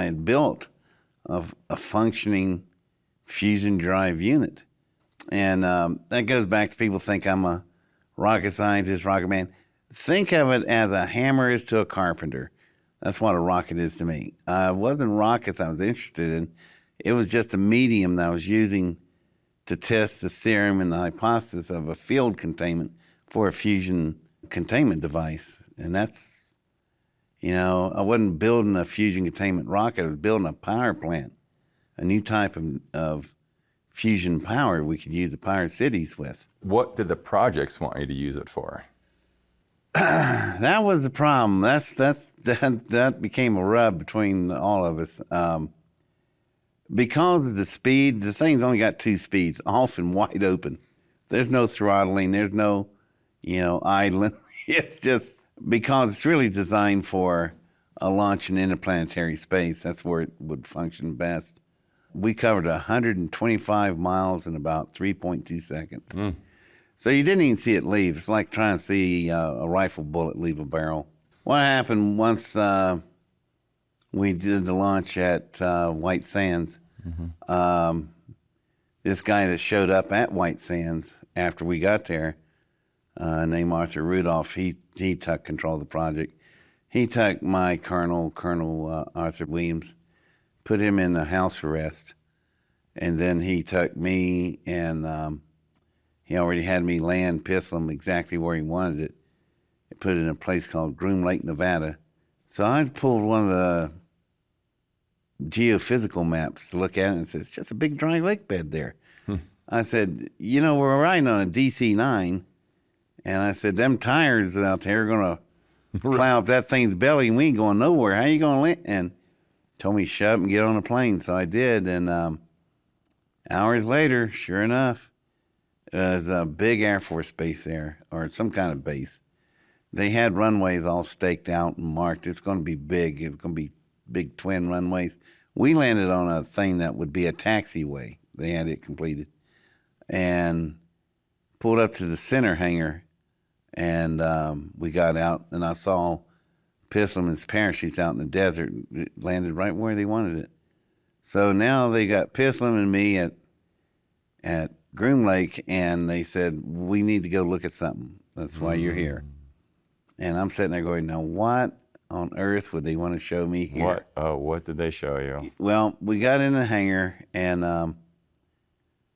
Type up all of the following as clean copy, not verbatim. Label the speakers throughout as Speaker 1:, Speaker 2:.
Speaker 1: I had built a functioning fusion drive unit. And that goes back to people think I'm a rocket scientist, rocket man. Think of it as a hammer is to a carpenter. That's what a rocket is to me. It wasn't rockets I was interested in. It was just a medium that I was using to test the theorem and the hypothesis of a field containment for a fusion containment device. And that's, I wasn't building a fusion containment rocket. I was building a power plant, a new type of fusion power we could use to power cities with.
Speaker 2: What did the projects want you to use it for?
Speaker 1: That was the problem. That became a rub between all of us. Because of the speed, the thing's only got 2 speeds, off and wide open. There's no throttling. There's no, idling. It's just because it's really designed for a launch in interplanetary space. That's where it would function best. We covered 125 miles in about 3.2 seconds. So you didn't even see it leave. It's like trying to see a rifle bullet leave a barrel. What happened once we did the launch at White Sands, this guy that showed up at White Sands after we got there, named Arthur Rudolph, he took control of the project. He took my Colonel Arthur Williams, put him in the house arrest, and then he took me and he already had me land pistol him exactly where he wanted it. He put it in a place called Groom Lake, Nevada. So I pulled one of the geophysical maps to look at it and said, it's just a big dry lake bed there. I said, we're riding on a DC-9. And I said, them tires out there are going to plow up that thing's belly and we ain't going nowhere. How you going to land? And told me shut up and get on a plane. So I did. And hours later, sure enough, there's a big Air Force base there, or some kind of base. They had runways all staked out and marked. It's going to be big. It's going to be big twin runways. We landed on a thing that would be a taxiway. They had it completed. And pulled up to the center hangar, and we got out, and I saw Pistol and his parachutes out in the desert. It landed right where they wanted it. So now they got Pistol and me at Groom Lake, and they said, we need to go look at something. That's why you're here. And I'm sitting there going, now what on earth would they want to show me here?
Speaker 2: What did they show you?
Speaker 1: Well, we got in the hangar and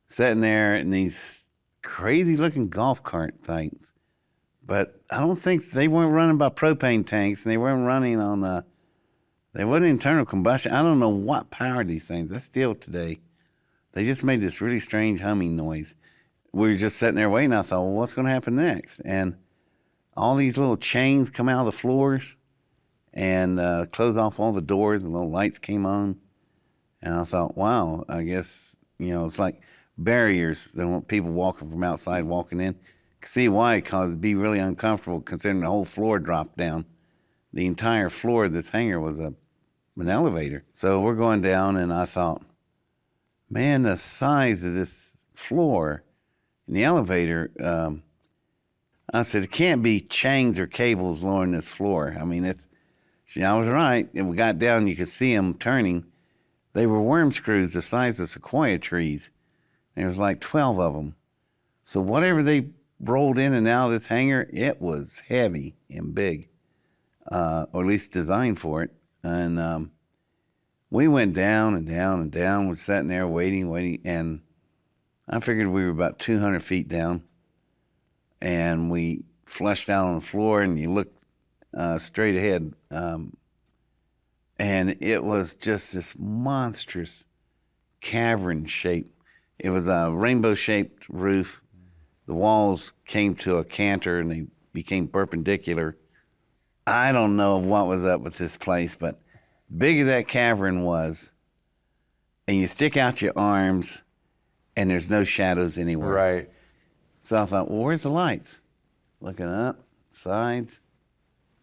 Speaker 1: sitting there in these crazy looking golf cart things. But I don't think they weren't running by propane tanks, and they weren't running on, they wasn't internal combustion. I don't know what powered these things. That's still today. They just made this really strange humming noise. We were just sitting there waiting. I thought, well, what's going to happen next? And all these little chains come out of the floors and close off all the doors, and little lights came on. And I thought, wow, I guess, it's like barriers. They want people walking from outside walking in. See why? Because it'd be really uncomfortable considering the whole floor dropped down. The entire floor of this hangar was an elevator. So we're going down, and I thought, man, the size of this floor in the elevator, I said, it can't be chains or cables lowering this floor. I mean, I was right. And we got down, you could see them turning. They were worm screws the size of sequoia trees. There was like 12 of them. So whatever they rolled in and out of this hangar, it was heavy and big, or at least designed for it. And we went down and down and down. We're sitting there waiting, and I figured we were about 200 feet down. And we flushed out on the floor, and you looked straight ahead. And it was just this monstrous cavern shape. It was a rainbow-shaped roof. The walls came to a canter, and they became perpendicular. I don't know what was up with this place, but big as that cavern was, and you stick out your arms, and there's no shadows anywhere.
Speaker 2: Right.
Speaker 1: So I thought, well, where's the lights? Looking up, sides,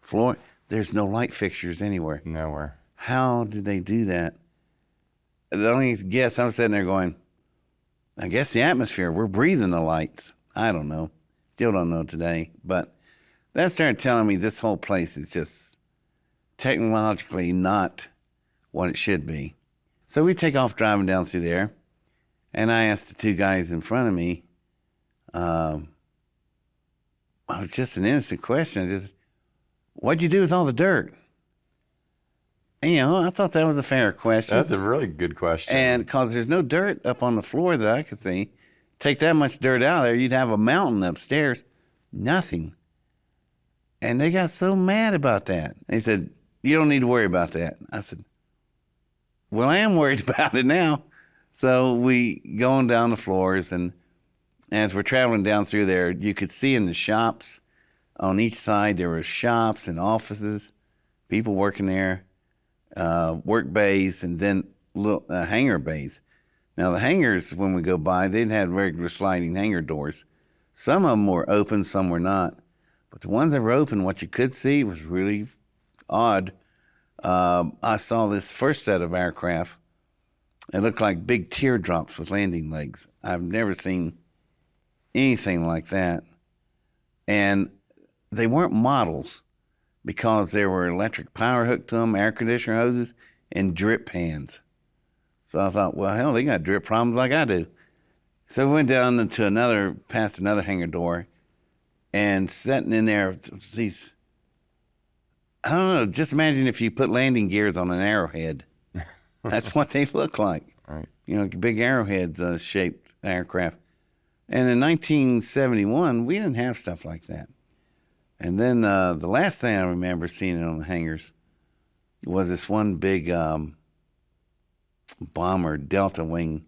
Speaker 1: floor. There's no light fixtures anywhere.
Speaker 2: Nowhere.
Speaker 1: How did they do that? The only guess, I'm sitting there going, I guess the atmosphere, we're breathing the lights. I don't know. Still don't know today. But that started telling me this whole place is just technologically not what it should be. So we take off driving down through there, and I asked the two guys in front of me, it was just an innocent question. What'd you do with all the dirt? And, I thought that was a fair question.
Speaker 2: That's a really good question.
Speaker 1: And because there's no dirt up on the floor that I could see, take that much dirt out of there, you'd have a mountain upstairs. Nothing. And they got so mad about that. They said, you don't need to worry about that. I said, well, I am worried about it now. So we going down the floors, and as we're traveling down through there, you could see in the shops on each side, there were shops and offices, people working there, work bays, and then little hangar bays. Now, the hangars, when we go by, they'd had regular sliding hangar doors. Some of them were open, some were not. But the ones that were open, what you could see was really odd. I saw this first set of aircraft. It looked like big teardrops with landing legs. I've never seen anything like that. And they weren't models because there were electric power hooked to them, air conditioner hoses, and drip pans. So I thought, well, hell, they got drip problems like I do. So we went down into past another hangar door, and sitting in there, these, I don't know, just imagine if you put landing gears on an arrowhead. That's what they look like.
Speaker 2: Right.
Speaker 1: Big arrowhead shaped aircraft. And in 1971, we didn't have stuff like that. And then the last thing I remember seeing on the hangars was this one big bomber, Delta wing.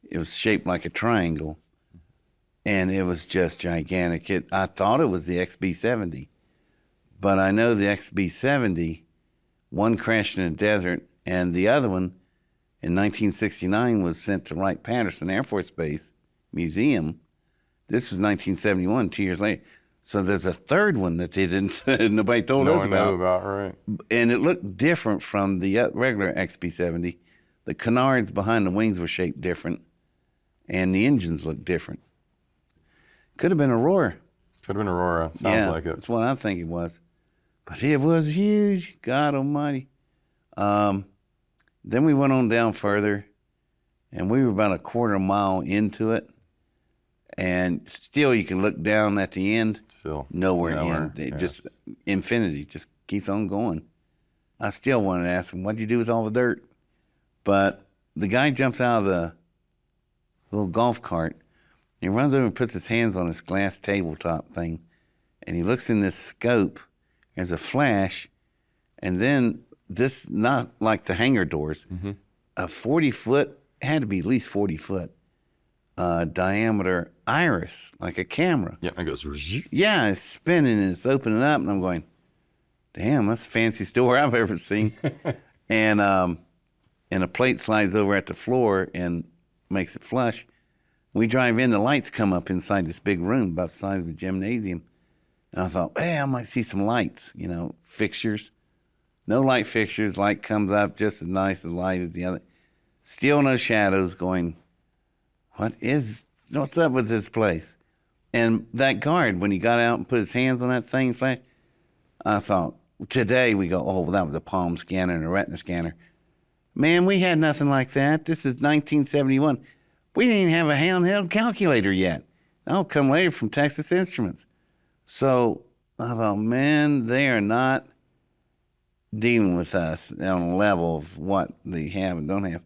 Speaker 1: It was shaped like a triangle, and it was just gigantic. I thought it was the XB-70, but I know the XB-70, one crashed in the desert, and the other one in 1969 was sent to Wright-Patterson Air Force Base Museum. This was 1971, 2 years later. So there's a third one that they didn't, nobody told us about.
Speaker 2: No one knew about, right.
Speaker 1: And it looked different from the regular XB-70. The canards behind the wings were shaped different, and the engines looked different. Could have been Aurora.
Speaker 2: Could have been Aurora. Sounds like it.
Speaker 1: That's what I think it was. But it was huge. God almighty. Then we went on down further, and we were about a quarter mile into it. And still, you can look down at the end.
Speaker 2: Still
Speaker 1: nowhere in. It just infinity. Just keeps on going. I still wanted to ask him, what'd you do with all the dirt? But the guy jumps out of the little golf cart. He runs over and puts his hands on this glass tabletop thing. And he looks in this scope. There's a flash. And then this, not like the hangar doors, a 40-foot, had to be at least 40-foot diameter iris, like a camera.
Speaker 2: Yeah, it goes.
Speaker 1: Yeah, it's spinning and it's opening up. And I'm going, damn, that's the fanciest door I've ever seen. And a plate slides over at the floor and makes it flush. We drive in, the lights come up inside this big room about the size of a gymnasium. And I thought, hey, I might see some lights, fixtures. No light fixtures. Light comes up just as nice as light as the other. Still no shadows. Going, what's up with this place? And that guard, when he got out and put his hands on that thing, flash, I thought, today we go, oh, well, that was a palm scanner and a retina scanner. Man, we had nothing like that. This is 1971. We didn't even have a handheld calculator yet. That'll come later from Texas Instruments. So I thought, man, they are not dealing with us on a level of what they have and don't have.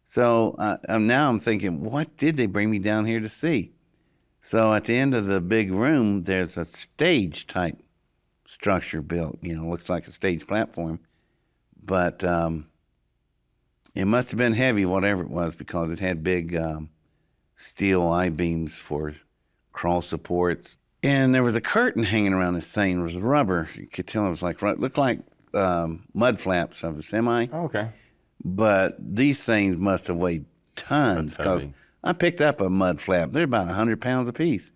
Speaker 1: So now I'm thinking, what did they bring me down here to see? So at the end of the big room, there's a stage type structure built. Looks like a stage platform. But it must have been heavy, whatever it was, because it had big steel I-beams for crawl supports. And there was a curtain hanging around this thing. It was rubber. You could tell it was looked like mud flaps of a semi.
Speaker 2: Oh, okay.
Speaker 1: But these things must have weighed tons, because I picked up a mud flap. They're about 100 pounds apiece.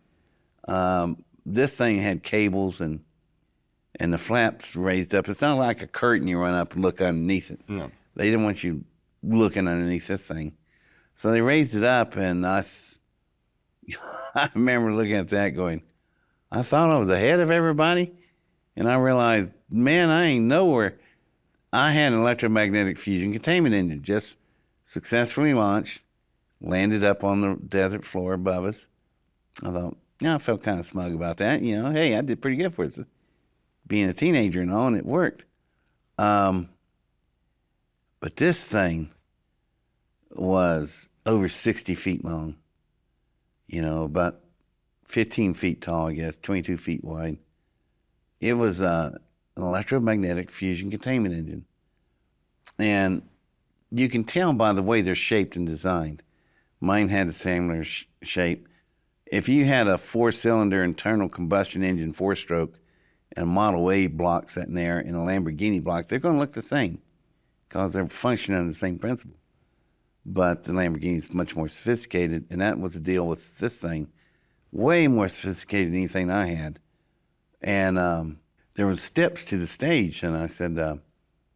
Speaker 1: This thing had cables and the flaps raised up. It's not like a curtain you run up and look underneath it.
Speaker 2: No.
Speaker 1: They didn't want you looking underneath this thing. So they raised it up, and I remember looking at that going, I thought I was ahead of everybody, and I realized, man, I ain't nowhere. I had an electromagnetic fusion containment engine just successfully launched, landed up on the desert floor above us. I thought, yeah, I felt kind of smug about that. Hey, I did pretty good for it, being a teenager and all, and it worked. But this thing was over 60 feet long, about 15 feet tall, I guess, 22 feet wide. It was an electromagnetic fusion containment engine. And you can tell by the way they're shaped and designed. Mine had a similar shape. If you had a 4-cylinder internal combustion engine 4-stroke and a Model A block sitting there and a Lamborghini block, they're going to look the same because they're functioning on the same principle. But the Lamborghini is much more sophisticated, and that was the deal with this thing. Way more sophisticated than anything I had. And there was steps to the stage, and I said,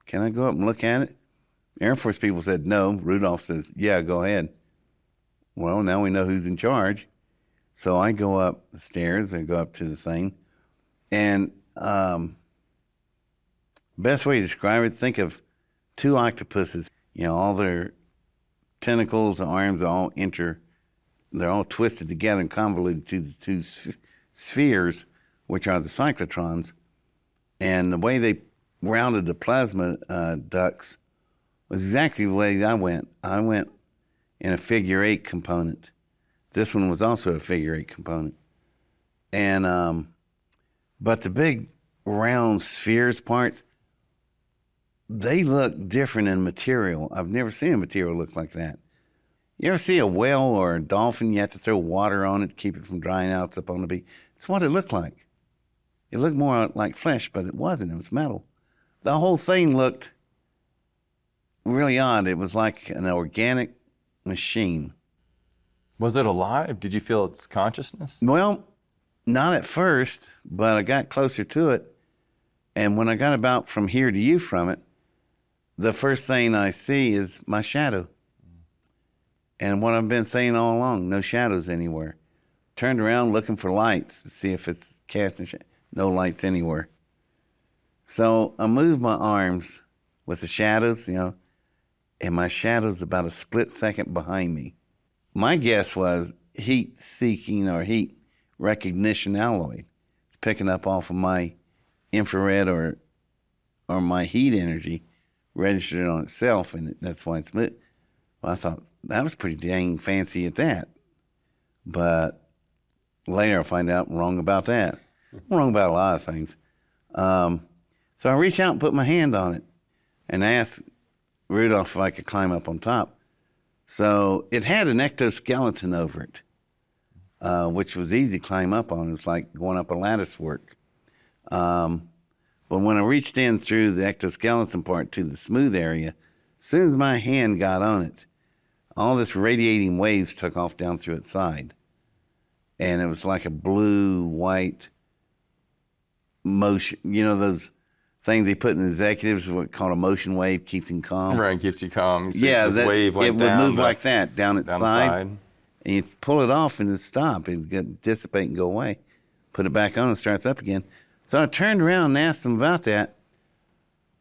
Speaker 1: can I go up and look at it? Air Force people said no. Rudolph says, yeah, go ahead. Well, now we know who's in charge. So I go up the stairs and go up to the thing. And best way to describe it, think of 2 octopuses. All their tentacles and arms are all they're all twisted together and convoluted to the 2 spheres, which are the cyclotrons. And the way they rounded the plasma ducts was exactly the way I went. I went in a figure 8 component. This one was also a figure 8 component. And, but the big round spheres parts, they look different in material. I've never seen a material look like that. You ever see a whale or a dolphin, you have to throw water on it to keep it from drying out up on the beach? It's what it looked like. It looked more like flesh, but it wasn't. It was metal. The whole thing looked really odd. It was like an organic machine.
Speaker 2: Was it alive? Did you feel its consciousness?
Speaker 1: Well, not at first, but I got closer to it. And when I got about from here to you from it, the first thing I see is my shadow. And what I've been saying all along, no shadows anywhere. Turned around looking for lights to see if it's casting no lights anywhere. So I moved my arms with the shadows, and my shadow's about a split second behind me. My guess was heat seeking or heat recognition alloy. It's picking up off of my infrared or my heat energy registered on itself, and that's why it's moved. Well, I thought that was pretty dang fancy at that. But later I find out I'm wrong about that. I'm wrong about a lot of things. So I reached out and put my hand on it and asked Rudolph if I could climb up on top. So it had an ectoskeleton over it, which was easy to climb up on. It was like going up a lattice work. But when I reached in through the ectoskeleton part to the smooth area, as soon as my hand got on it, all this radiating waves took off down through its side. And it was like a blue-white motion. Those things they put in executives, what called a motion wave, keeps them calm.
Speaker 2: Right, keeps you calm. You see this
Speaker 1: that,
Speaker 2: wave went
Speaker 1: it would
Speaker 2: down
Speaker 1: move like that, down its side.
Speaker 2: And
Speaker 1: you pull it off and it'd stop. It'd dissipate and go away. Put it back on and starts up again. So I turned around and asked them about that.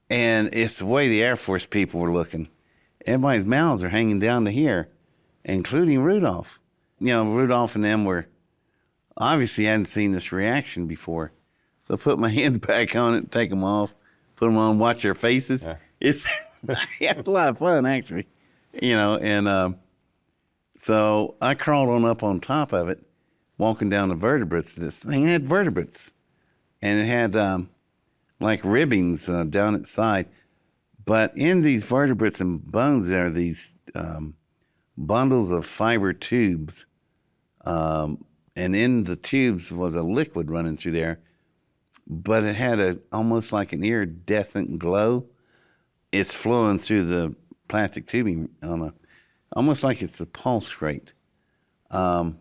Speaker 1: And it's the way the Air Force people were looking. Everybody's mouths are hanging down to here, including Rudolph. Rudolph and them were obviously hadn't seen this reaction before. So I put my hands back on it, take them off, put them on, watch their faces. Yeah. It's a lot of fun, actually. So I crawled on up on top of it, walking down the vertebrates. This thing had vertebrates, and it had like ribbings down its side. But in these vertebrates and bones, there are these bundles of fiber tubes. And in the tubes was a liquid running through there. But it had almost like an iridescent glow. It's flowing through the plastic tubing almost like it's a pulse rate. So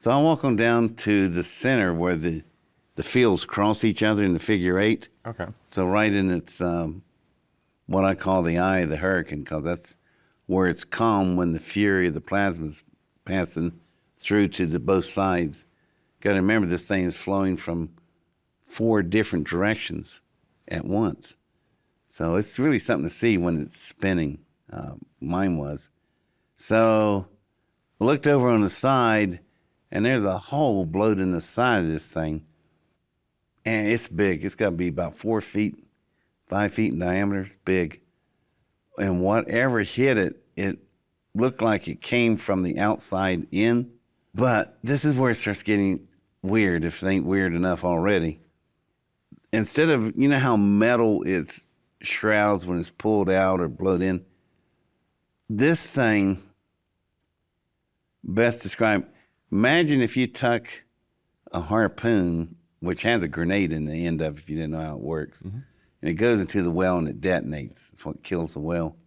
Speaker 1: I walk on down to the center where the fields cross each other in the figure 8.
Speaker 2: Okay.
Speaker 1: So right in its what I call the eye of the hurricane, because that's where it's calm when the fury of the plasma's passing through to both sides. Got to remember, this thing is flowing from 4 different directions at once. So it's really something to see when it's spinning. Mine was. So I looked over on the side, and there's a hole blowed in the side of this thing. And it's big. It's got to be about 4 feet, 5 feet in diameter. It's big. And whatever hit it, it looked like it came from the outside in. But this is where it starts getting weird, if it ain't weird enough already. Instead of, you know how metal it shrouds when it's pulled out or blowed in? This thing, best described, imagine if you tuck a harpoon, which has a grenade in the end of it if you didn't know how it works, and it goes into the well and it detonates. That's what kills the well.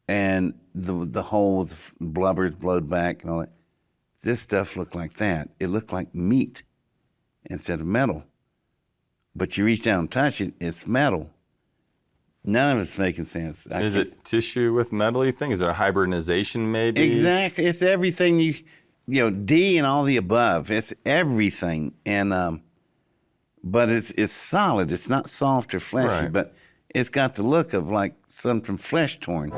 Speaker 1: And the holes, blubbers blowed back and all that. This stuff looked like that. It looked like meat instead of metal. But you reach down and touch it, it's metal. None of it's making sense.
Speaker 2: Is it tissue with metal, you think? Is it a hybridization maybe?
Speaker 1: Exactly. It's everything D and all the above. It's everything. And but it's solid. It's not soft or fleshy,
Speaker 2: Right.
Speaker 1: but it's got the look of like something flesh torn.